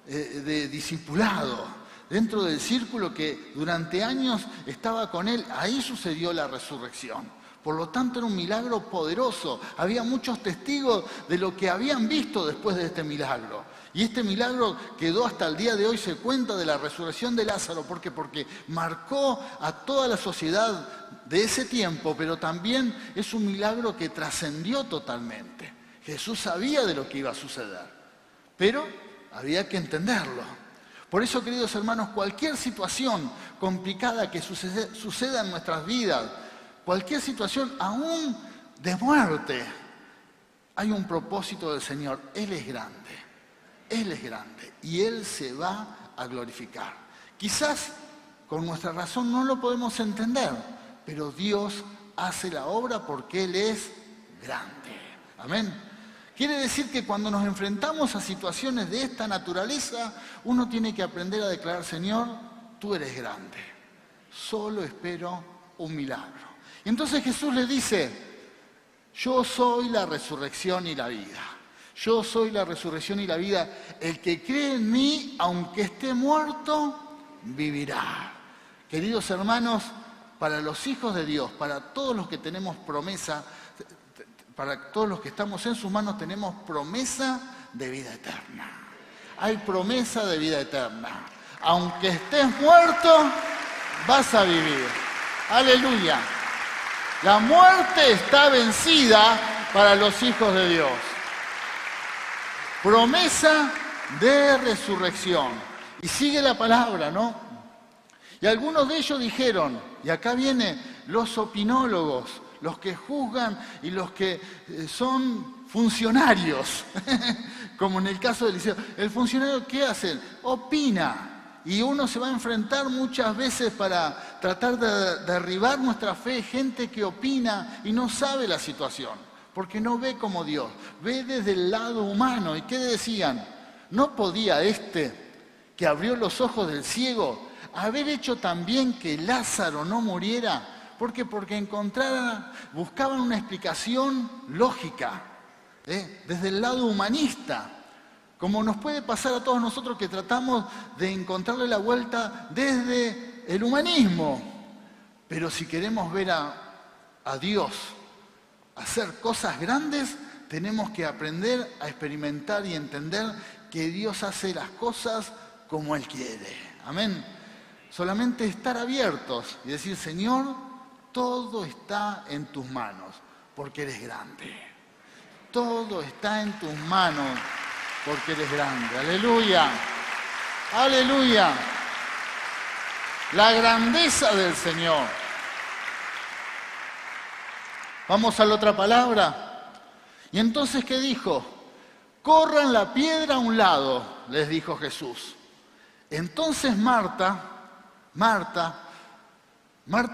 de discipulado, dentro del círculo que durante años estaba con él. Ahí sucedió la resurrección. Por lo tanto, era un milagro poderoso. Había muchos testigos de lo que habían visto después de este milagro. Y este milagro quedó hasta el día de hoy, se cuenta de la resurrección de Lázaro. ¿Por qué? Porque marcó a toda la sociedad de ese tiempo, pero también es un milagro que trascendió totalmente. Jesús sabía de lo que iba a suceder, pero había que entenderlo. Por eso, queridos hermanos, cualquier situación complicada que suceda en nuestras vidas, cualquier situación, aún de muerte, hay un propósito del Señor. Él es grande. Él es grande y Él se va a glorificar. Quizás con nuestra razón no lo podemos entender, pero Dios hace la obra porque Él es grande. Amén. Quiere decir que cuando nos enfrentamos a situaciones de esta naturaleza, uno tiene que aprender a declarar: Señor, tú eres grande. Solo espero un milagro. Y entonces Jesús le dice: yo soy la resurrección y la vida. Yo soy la resurrección y la vida. El que cree en mí, aunque esté muerto, vivirá. Queridos hermanos, para los hijos de Dios, para todos los que tenemos promesa, para todos los que estamos en sus manos, tenemos promesa de vida eterna. Hay promesa de vida eterna. Aunque estés muerto, vas a vivir. Aleluya. La muerte está vencida para los hijos de Dios. Promesa de resurrección. Y sigue la palabra, ¿no? Y algunos de ellos dijeron, y acá vienen los opinólogos, los que juzgan y los que son funcionarios, como en el caso de Eliseo. El funcionario, ¿qué hace? Opina. Y uno se va a enfrentar muchas veces para tratar de derribar nuestra fe, gente que opina y no sabe la situación. Porque no ve como Dios, ve desde el lado humano. ¿Y qué decían? ¿No podía que abrió los ojos del ciego haber hecho también que Lázaro no muriera? ¿Por qué? Porque buscaban una explicación lógica, desde el lado humanista. Como nos puede pasar a todos nosotros que tratamos de encontrarle la vuelta desde el humanismo. Pero si queremos ver a Dios hacer cosas grandes, tenemos que aprender a experimentar y entender que Dios hace las cosas como Él quiere. Amén. Solamente estar abiertos y decir: Señor, todo está en tus manos, porque eres grande. Todo está en tus manos, porque eres grande. Aleluya. Aleluya. La grandeza del Señor. Vamos a la otra palabra. Y entonces, ¿qué dijo? Corran la piedra a un lado, les dijo Jesús. Entonces Marta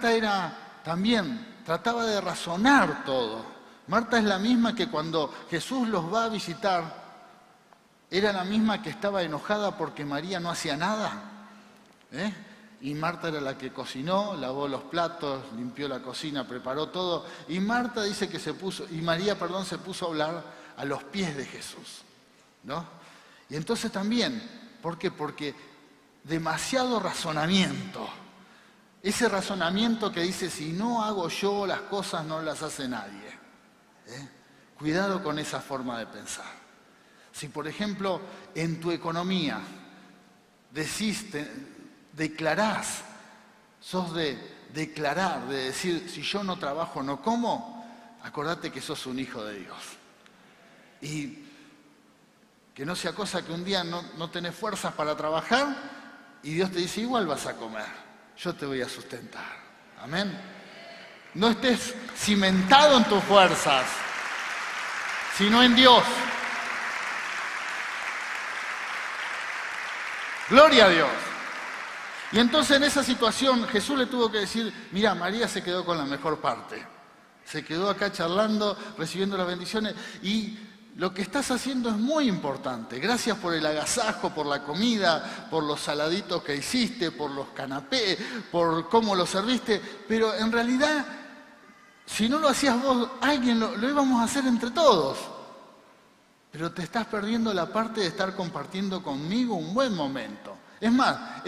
era también, trataba de razonar todo. Marta es la misma que cuando Jesús los va a visitar, era la misma que estaba enojada porque María no hacía nada. Y Marta era la que cocinó, lavó los platos, limpió la cocina, preparó todo. Y María se puso a hablar a los pies de Jesús, ¿no? Y entonces también, ¿por qué? Porque demasiado razonamiento. Ese razonamiento que dice: si no hago yo las cosas, no las hace nadie. Cuidado con esa forma de pensar. Si, por ejemplo, en tu economía declarás, sos de declarar, de decir: si yo no trabajo, no como, acordate que sos un hijo de Dios. Y que no sea cosa que un día no tenés fuerzas para trabajar y Dios te dice: igual vas a comer, yo te voy a sustentar. Amén. No estés cimentado en tus fuerzas, sino en Dios. Gloria a Dios. Y entonces en esa situación Jesús le tuvo que decir: mira, María se quedó con la mejor parte. Se quedó acá charlando, recibiendo las bendiciones. Y lo que estás haciendo es muy importante. Gracias por el agasajo, por la comida, por los saladitos que hiciste, por los canapés, por cómo lo serviste. Pero en realidad, si no lo hacías vos, alguien lo íbamos a hacer entre todos. Pero te estás perdiendo la parte de estar compartiendo conmigo un buen momento. Es más,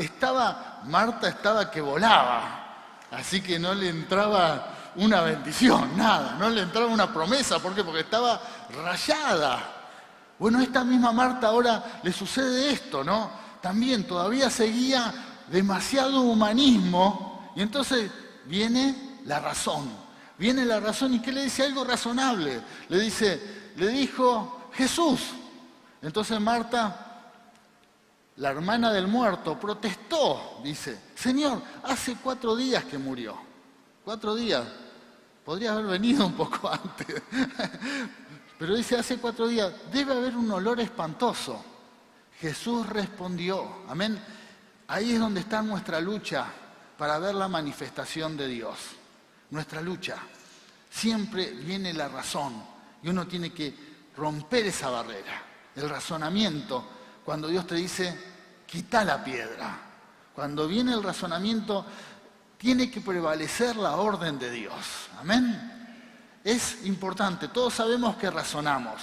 Marta estaba que volaba, así que no le entraba una bendición, nada, no le entraba una promesa. ¿Por qué? Porque estaba rayada. Bueno, a esta misma Marta ahora le sucede esto, ¿no? También todavía seguía demasiado humanismo, y entonces viene la razón. ¿Y qué le dice? Algo razonable. Le dijo Jesús. Entonces Marta, la hermana del muerto, protestó, dice: Señor, hace 4 días que murió. 4 días. podría haber venido un poco antes. Pero dice, hace 4 días, debe haber un olor espantoso. Jesús respondió, amén. Ahí es donde está nuestra lucha para ver la manifestación de Dios. Nuestra lucha. Siempre viene la razón y uno tiene que romper esa barrera. El razonamiento, cuando Dios te dice, quita la piedra. Cuando viene el razonamiento, tiene que prevalecer la orden de Dios. Amén. Es importante, todos sabemos que razonamos,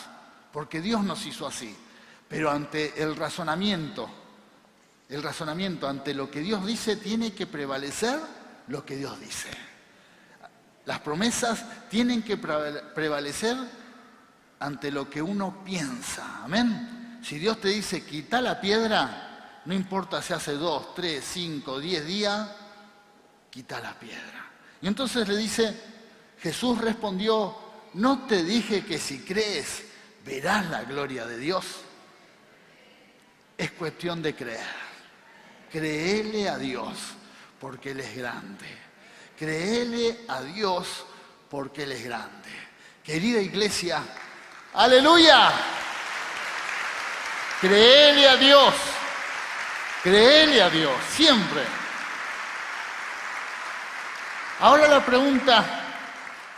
porque Dios nos hizo así. Pero ante el razonamiento, ante lo que Dios dice, tiene que prevalecer lo que Dios dice. Las promesas tienen que prevalecer ante lo que uno piensa. Amén. Si Dios te dice, quita la piedra, no importa si hace 2, 3, 5, 10 días, quita la piedra. Y entonces le dice, Jesús respondió, ¿no te dije que si crees verás la gloria de Dios? Es cuestión de creer. Créele a Dios porque Él es grande. Créele a Dios porque Él es grande. Querida iglesia, ¡aleluya! Créele a Dios. Créele a Dios, siempre. Ahora la pregunta,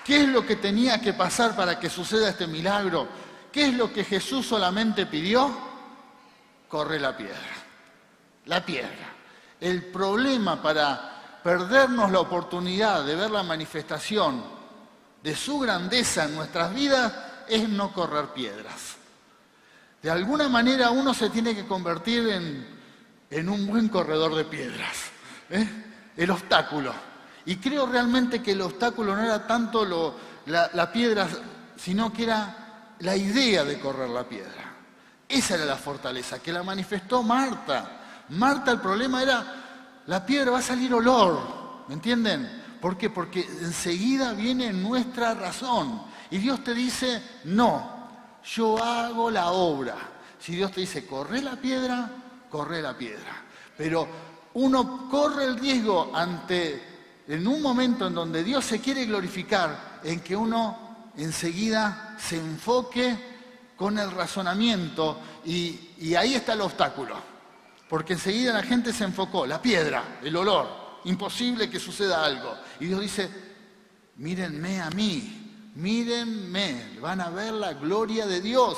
¿qué es lo que tenía que pasar para que suceda este milagro? ¿Qué es lo que Jesús solamente pidió? Corre la piedra. La piedra. El problema para perdernos la oportunidad de ver la manifestación de su grandeza en nuestras vidas es no correr piedras. De alguna manera uno se tiene que convertir en un buen corredor de piedras. El obstáculo. Y creo realmente que el obstáculo no era tanto la piedra, sino que era la idea de correr la piedra. Esa era la fortaleza, que la manifestó Marta. Marta, el problema era, la piedra va a salir olor, ¿me entienden? ¿Por qué? Porque enseguida viene nuestra razón. Y Dios te dice, no, yo hago la obra. Si Dios te dice, corre la piedra, corre la piedra. Pero uno corre el riesgo en un momento en donde Dios se quiere glorificar, en que uno enseguida se enfoque con el razonamiento y ahí está el obstáculo. Porque enseguida la gente se enfocó, la piedra, el olor, imposible que suceda algo. Y Dios dice, mírenme a mí, mírenme, van a ver la gloria de Dios,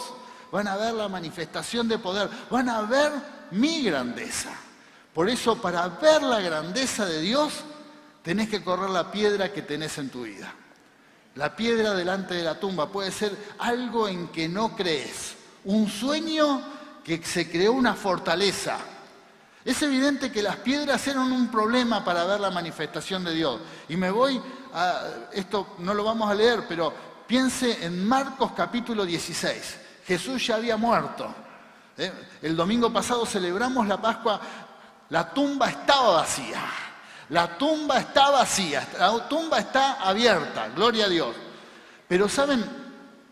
van a ver la manifestación de poder, van a ver mi grandeza. Por eso, para ver la grandeza de Dios, tenés que correr la piedra que tenés en tu vida. La piedra delante de la tumba puede ser algo en que no crees, un sueño que se creó una fortaleza. Es evidente que las piedras eran un problema para ver la manifestación de Dios. Y me voy a, esto no lo vamos a leer, pero piense en Marcos capítulo 16. Jesús ya había muerto. El domingo pasado celebramos la Pascua, la tumba estaba vacía. La tumba está vacía, la tumba está abierta, gloria a Dios. Pero saben,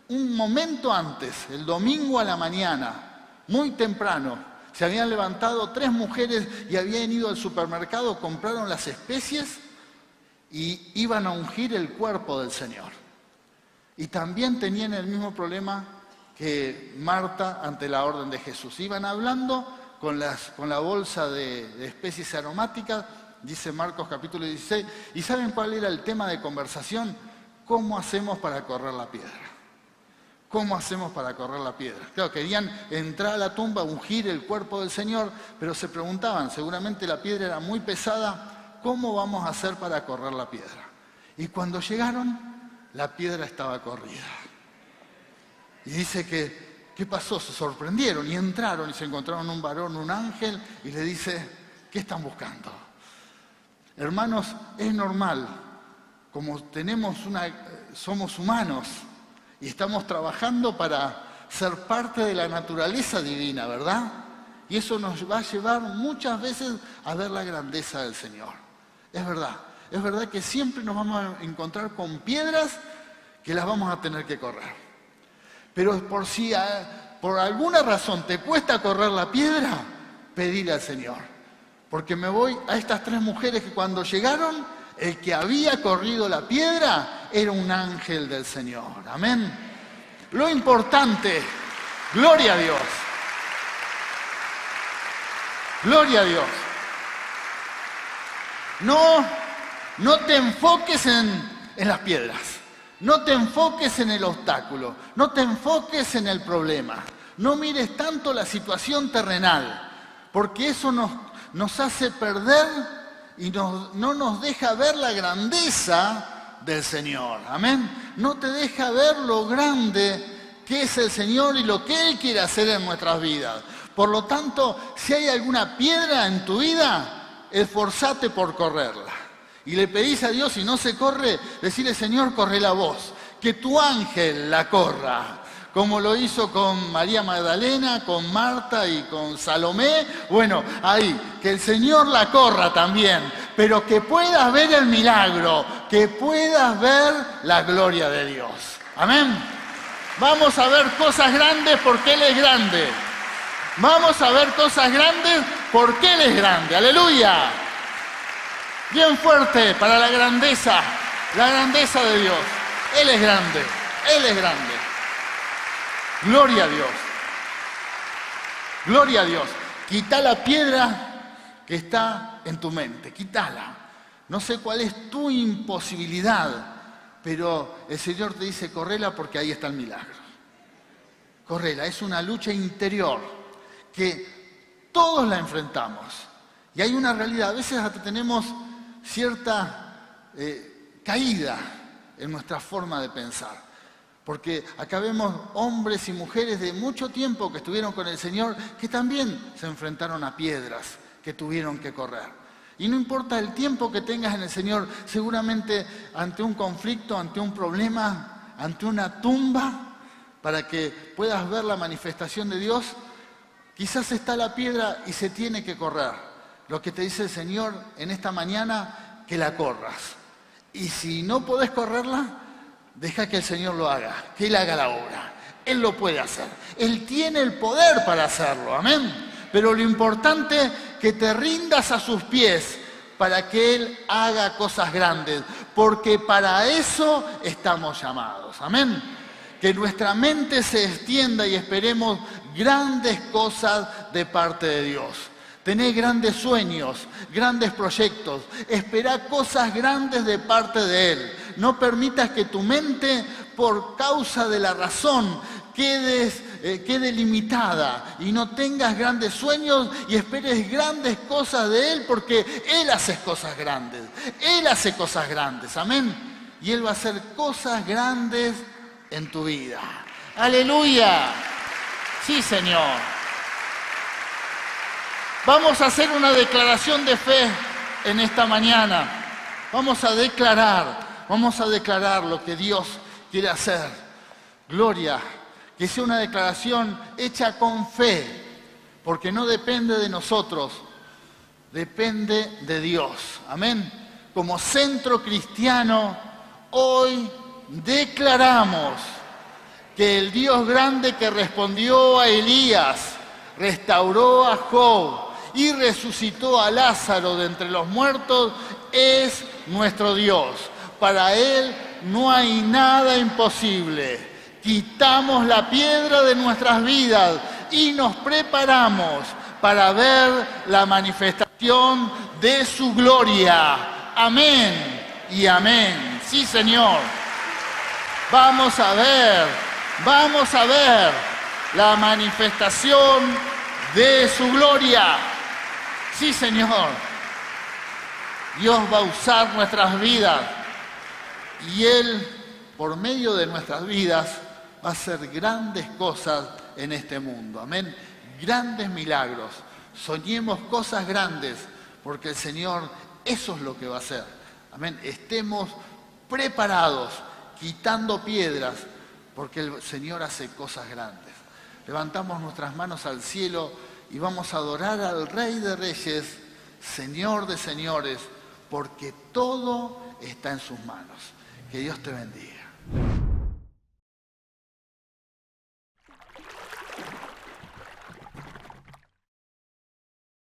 un momento antes, el domingo a la mañana, muy temprano, se habían levantado 3 mujeres y habían ido al supermercado, compraron las especies y iban a ungir el cuerpo del Señor. Y también tenían el mismo problema que Marta ante la orden de Jesús. Iban hablando con la bolsa de especies aromáticas, dice Marcos capítulo 16, ¿y saben cuál era el tema de conversación? ¿Cómo hacemos para correr la piedra? ¿Cómo hacemos para correr la piedra? Claro, querían entrar a la tumba, ungir el cuerpo del Señor, pero se preguntaban, seguramente la piedra era muy pesada, ¿cómo vamos a hacer para correr la piedra? Y cuando llegaron, la piedra estaba corrida. Y dice que, ¿qué pasó? Se sorprendieron y entraron y se encontraron un varón, un ángel, y le dice, ¿qué están buscando? Hermanos, es normal, como somos humanos y estamos trabajando para ser parte de la naturaleza divina, ¿verdad? Y eso nos va a llevar muchas veces a ver la grandeza del Señor. Es verdad que siempre nos vamos a encontrar con piedras que las vamos a tener que correr. Pero si por alguna razón te cuesta correr la piedra, pedile al Señor. Porque me voy a estas 3 mujeres que cuando llegaron, el que había corrido la piedra era un ángel del Señor. Amén. Lo importante, gloria a Dios. Gloria a Dios. No te enfoques en las piedras. No te enfoques en el obstáculo. No te enfoques en el problema. No mires tanto la situación terrenal, porque eso nos hace perder y no nos deja ver la grandeza del Señor. Amén. No te deja ver lo grande que es el Señor y lo que Él quiere hacer en nuestras vidas. Por lo tanto, si hay alguna piedra en tu vida, esforzate por correrla. Y le pedís a Dios, si no se corre, decirle, Señor, correla vos. Que tu ángel la corra. Como lo hizo con María Magdalena, con Marta y con Salomé. Bueno, ahí, que el Señor la corra también. Pero que puedas ver el milagro, que puedas ver la gloria de Dios. Amén. Vamos a ver cosas grandes porque Él es grande. Vamos a ver cosas grandes porque Él es grande. ¡Aleluya! Bien fuerte para la grandeza de Dios. Él es grande, Él es grande. Gloria a Dios. Gloria a Dios. Quita la piedra que está en tu mente, quítala. No sé cuál es tu imposibilidad, pero el Señor te dice, correla porque ahí está el milagro. Correla, es una lucha interior que todos la enfrentamos. Y hay una realidad, a veces hasta tenemos cierta caída en nuestra forma de pensar. Porque acá vemos hombres y mujeres de mucho tiempo que estuvieron con el Señor, que también se enfrentaron a piedras que tuvieron que correr. Y no importa el tiempo que tengas en el Señor, seguramente ante un conflicto, ante un problema, ante una tumba, para que puedas ver la manifestación de Dios, quizás está la piedra y se tiene que correr. Lo que te dice el Señor en esta mañana, que la corras. Y si no podés correrla, deja que el Señor lo haga, que Él haga la obra. Él lo puede hacer. Él tiene el poder para hacerlo, amén. Pero lo importante es que te rindas a sus pies para que Él haga cosas grandes, porque para eso estamos llamados, amén. Que nuestra mente se extienda y esperemos grandes cosas de parte de Dios. Tené grandes sueños, grandes proyectos, esperá cosas grandes de parte de Él. No permitas que tu mente, por causa de la razón, quede limitada y no tengas grandes sueños y esperes grandes cosas de Él, porque Él hace cosas grandes. Él hace cosas grandes, amén. Y Él va a hacer cosas grandes en tu vida. ¡Aleluya! Sí, Señor. Vamos a hacer una declaración de fe en esta mañana. Vamos a declarar lo que Dios quiere hacer. Gloria, que sea una declaración hecha con fe, porque no depende de nosotros, depende de Dios. Amén. Como centro cristiano, hoy declaramos que el Dios grande que respondió a Elías, restauró a Job y resucitó a Lázaro de entre los muertos, es nuestro Dios. Para Él no hay nada imposible. Quitamos la piedra de nuestras vidas y nos preparamos para ver la manifestación de su gloria. Amén y amén. Sí, Señor. Vamos a ver la manifestación de su gloria. Sí, Señor. Dios va a usar nuestras vidas y Él, por medio de nuestras vidas, va a hacer grandes cosas en este mundo. Amén. Grandes milagros. Soñemos cosas grandes, porque el Señor eso es lo que va a hacer. Amén. Estemos preparados, quitando piedras, porque el Señor hace cosas grandes. Levantamos nuestras manos al cielo y vamos a adorar al Rey de Reyes, Señor de Señores, porque todo está en sus manos. Que Dios te bendiga.